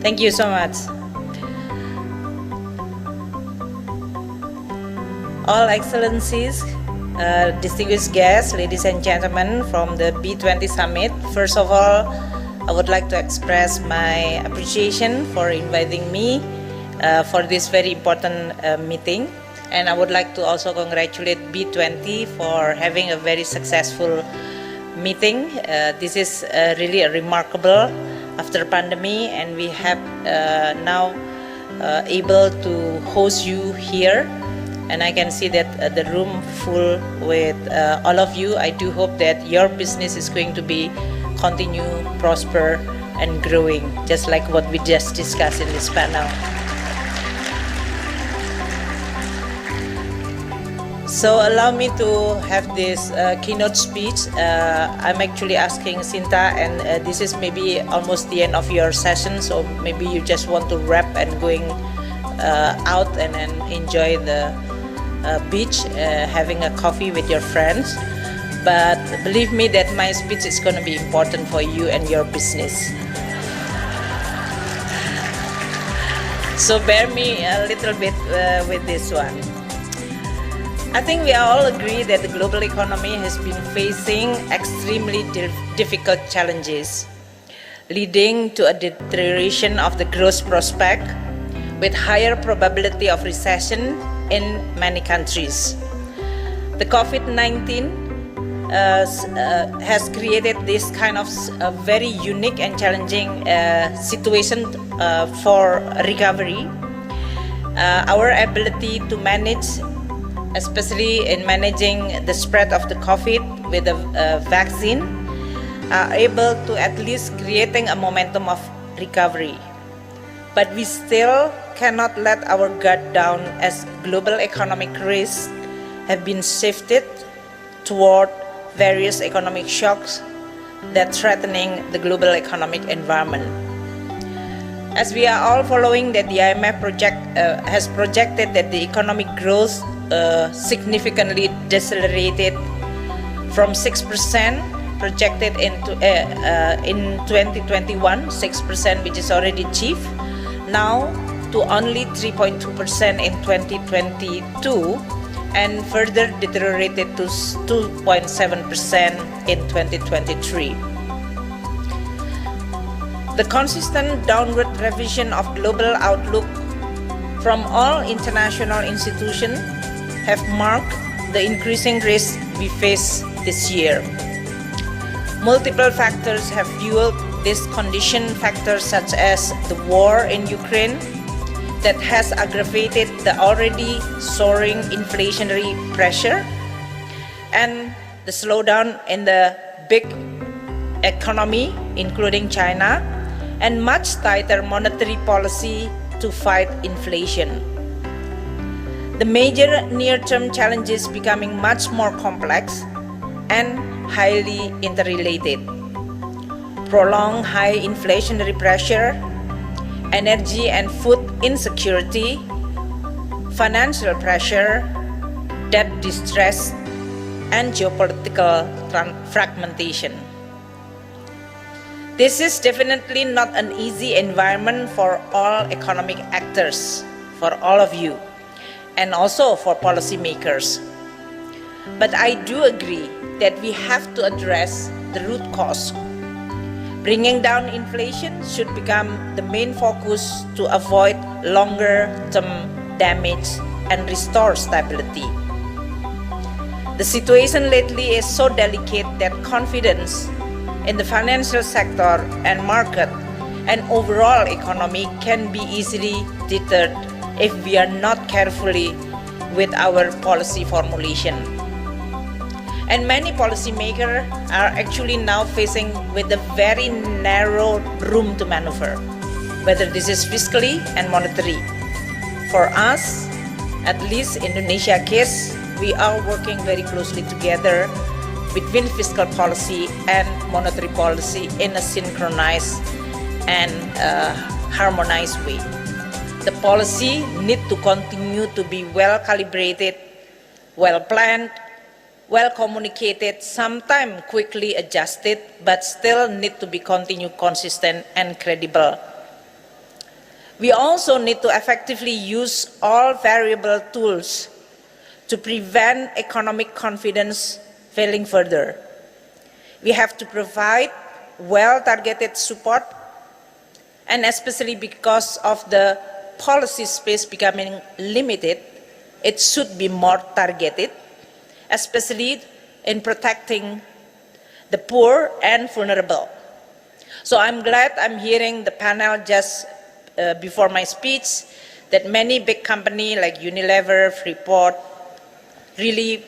Thank you so much. All Excellencies, distinguished guests, ladies and gentlemen from the B20 Summit. First of all, I would like to express my appreciation for inviting me for this very important meeting. And I would like to also congratulate B20 for having a very successful meeting. This is really a remarkable after pandemic, and we have now able to host you here. And I can see that the room full with all of you. I do hope that your business is going to be continue, prosper, and growing, just like what we just discussed in this panel. So allow me to have this keynote speech. I'm actually asking Sinta, and this is maybe almost the end of your session, so maybe you just want to wrap and going out and then enjoy the beach, having a coffee with your friends. But believe me that my speech is going to be important for you and your business. So bear me a little bit with this one. I think we all agree that the global economy has been facing extremely difficult challenges, leading to a deterioration of the growth prospect with higher probability of recession in many countries. The COVID-19 has created this kind of very unique and challenging situation for recovery. Our ability to manage, especially in managing the spread of the COVID with a vaccine, are able to at least creating a momentum of recovery. But we still cannot let our guard down as global economic risks have been shifted toward various economic shocks that threatening the global economic environment. As we are all following that the IMF has projected that the economic growth significantly decelerated from 6% projected in 2021, 6% which is already achieved, now to only 3.2% in 2022, and further deteriorated to 2.7% in 2023. The consistent downward revision of global outlook from all international institutions have marked the increasing risk we face this year. Multiple factors have fueled this condition, factors such as the war in Ukraine that has aggravated the already soaring inflationary pressure, and the slowdown in the big economy, including China, and much tighter monetary policy to fight inflation. The major near-term challenges becoming much more complex and highly interrelated. Prolonged high inflationary pressure, energy and food insecurity, financial pressure, debt distress, and geopolitical fragmentation. This is definitely not an easy environment for all economic actors, for all of you, and also for policymakers. But I do agree that we have to address the root cause. Bringing down inflation should become the main focus to avoid longer-term damage and restore stability. The situation lately is so delicate that confidence in the financial sector and market and overall economy can be easily deterred if we are not carefully with our policy formulation. And many policymakers are actually now facing with a very narrow room to maneuver, whether this is fiscally and monetary. For us, at least Indonesia case, we are working very closely together between fiscal policy and monetary policy in a synchronized and harmonized way. The policy need to continue to be well calibrated, well planned, well communicated, sometimes quickly adjusted, but still need to be continued consistent and credible. We also need to effectively use all variable tools to prevent economic confidence failing further. We have to provide well-targeted support, and especially because of the policy space becoming limited, it should be more targeted, especially in protecting the poor and vulnerable. So I'm glad I'm hearing the panel just before my speech that many big companies like Unilever, Freeport, really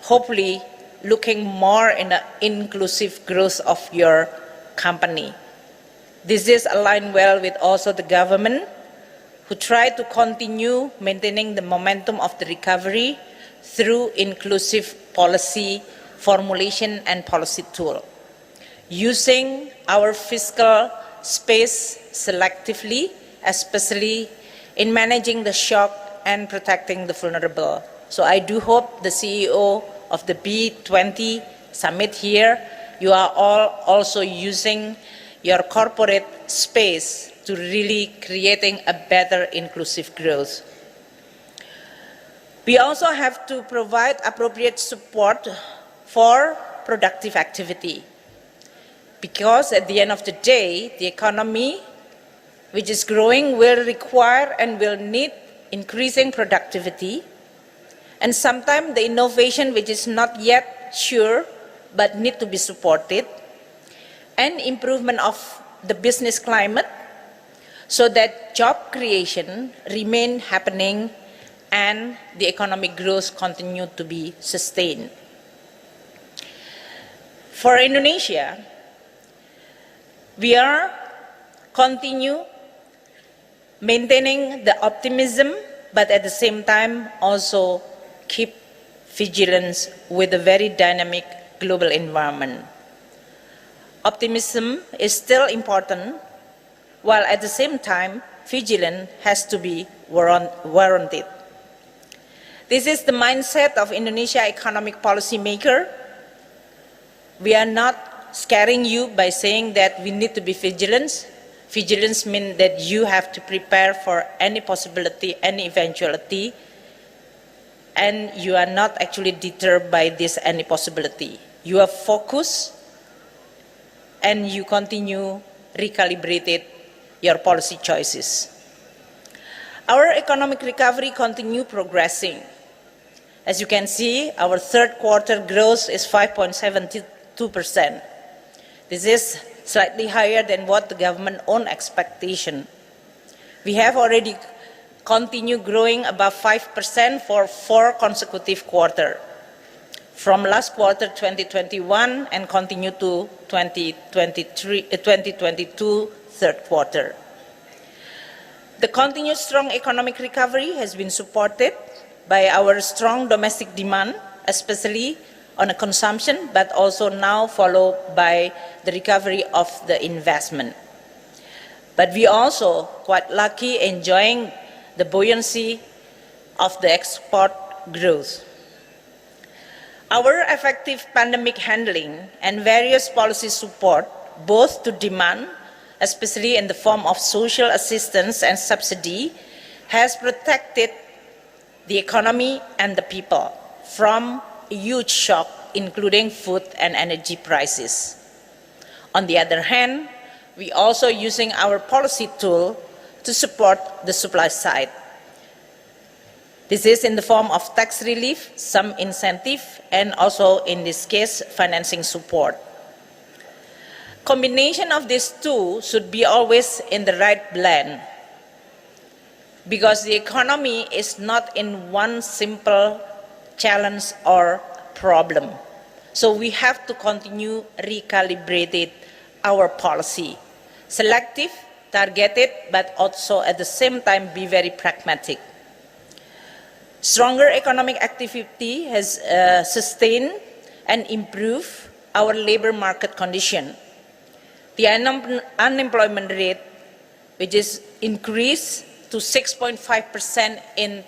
hopefully looking more in the inclusive growth of your company. This is aligned well with also the government, who try to continue maintaining the momentum of the recovery through inclusive policy formulation and policy tool, using our fiscal space selectively, especially in managing the shock and protecting the vulnerable. So I do hope the CEO of the B20 summit here, you are all also using your corporate space to really creating a better inclusive growth. We also have to provide appropriate support for productive activity, because at the end of the day, the economy which is growing will require and will need increasing productivity, and sometimes the innovation which is not yet sure but need to be supported, and improvement of the business climate so that job creation remain happening and the economic growth continue to be sustained. For Indonesia, we are continue maintaining the optimism, but at the same time also keep vigilance with a very dynamic global environment. Optimism is still important, while at the same time vigilance has to be warranted. This is the mindset of Indonesia economic policy maker. We are not scaring you by saying that we need to be vigilant. Vigilance means that you have to prepare for any possibility, any eventuality, and you are not actually deterred by this any possibility. You are focused and you continue recalibrated your policy choices. Our economic recovery continue progressing. As you can see, our third quarter growth is 5.72%. This is slightly higher than what the government own expectation. We have already continued growing above 5% for 4 consecutive quarters, from last quarter 2021 and continue to 2022 third quarter. The continued strong economic recovery has been supported by our strong domestic demand, especially on a consumption, but also now followed by the recovery of the investment. But we also quite lucky enjoying the buoyancy of the export growth. Our effective pandemic handling and various policy support, both to demand, especially in the form of social assistance and subsidy, has protected the economy and the people from a huge shock, including food and energy prices. On the other hand, we also using our policy tool to support the supply side. This is in the form of tax relief, some incentive, and also in this case, financing support. Combination of these two should be always in the right blend, because the economy is not in one simple challenge or problem. So we have to continue recalibrated our policy, selective, targeted, but also at the same time be very pragmatic. Stronger economic activity has sustained and improved our labor market condition. The unemployment rate, which is increased to 6.5% in